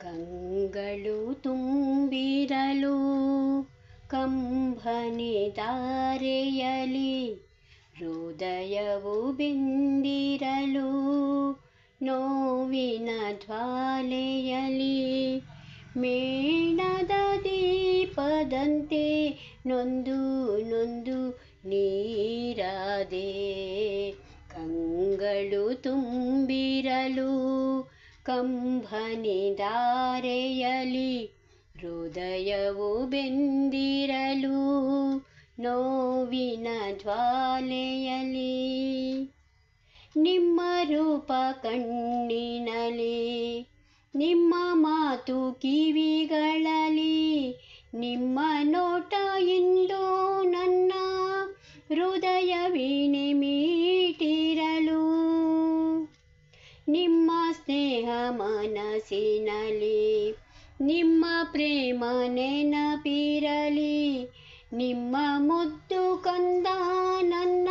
ಕಂಗಳು ತುಂಬಿರಲು ಕಂಬನಿ ದಾರೆಯಲಿ ಹೃದಯವು ಬೆಂದಿರಲು ನೋವಿನ ಜ್ವಾಲೆಯಲಿ ಮೇಣದ ದೀಪದಂತೆ ನೊಂದು ನೊಂದು ನೀರಾದೆ. ಕಂಗಳು ತುಂಬಿರಲು ಕಂಬನಿ ದಾರೆಯಲಿ ಹೃದಯವು ಬೆಂದಿರಲು ನೋವಿನ ಜ್ವಾಲೆಯಲಿ ನಿಮ್ಮ ರೂಪ ಕಣ್ಣಿನಲಿ ನಿಮ್ಮ ಮಾತು ಕಿವಿಗಳಲ್ಲಿ ನಿಮ್ಮ ನೋಟ ಇಂದು ನನ್ನ ಹೃದಯ ವೀಣೆ ಮೀಟಿರಲು ನಿಮ್ಮ ಸ್ನೇಹ ಮನಸ್ಸಿನಲ್ಲಿ ನಿಮ್ಮ ಪ್ರೇಮ ನೆನಪಿರಲಿ ನಿಮ್ಮ ಮುದ್ದು ಕಂದ ನನ್ನ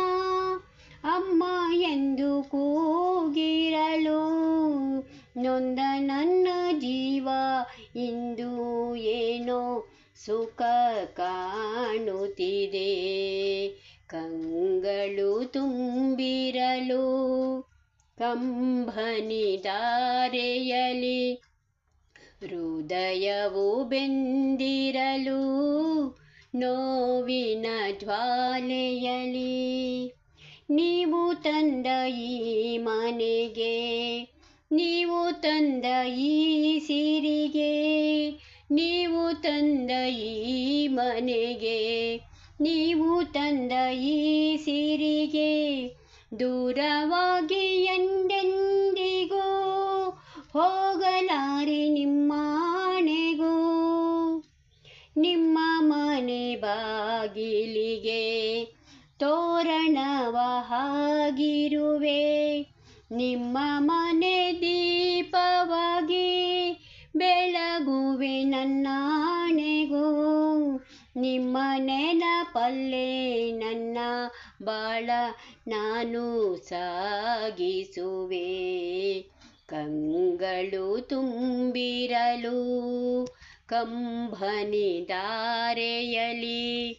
ಅಮ್ಮ ಎಂದು ಕೂಗಿರಲು ನೊಂದ ನನ್ನ ಜೀವ ಇಂದು ಏನೋ ಸುಖ ಕಾಣುತ್ತಿದೆ. ಕಂಗಳು ತುಂಬಿರಲು ಕಂಬನಿ ದಾರೆಯಲಿ ಹೃದಯವು ಬೆಂದಿರಲು ನೋವಿನ ಜ್ವಾಲೆಯಲಿ ನೀವು ತಂದ ಈ ಮನೆಗೆ ನೀವು ತಂದ ಈ ಸಿರಿಗೆ ನೀವು ತಂದ ಈ ಮನೆಗೆ ನೀವು ತಂದ ಈ ಸಿರಿಗೆ ದೂರವಾಗಿ ಎಂದೆಂದಿಗೂ ಹೋಗಲಾರೆ ನಿಮ್ಮಾಣೆಗೂ. ನಿಮ್ಮ ಮನೆ ಬಾಗಿಲಿಗೆ ತೋರಣವ ಹಾಗಿರುವೆ ನಿಮ್ಮ ಮನೆ ದೀಪವಾಗಿ ಬೆಳಗುವೆ ನನ್ನಾಣೆಗೂ. ನಿಮ್ಮ ನೆನಪಲ್ಲೇ ನನ್ನ ಬಾಳ ನಾನು ಸಾಗಿಸುವೆ. ಕಂಗಳು ತುಂಬಿರಲು ಕಂಬನಿ ದಾರೆಯಲಿ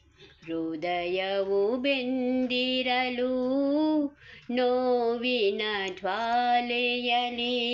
ಹೃದಯವು ಬೆಂದಿರಲು ನೋವಿನ ಜ್ವಾಲೆಯಲಿ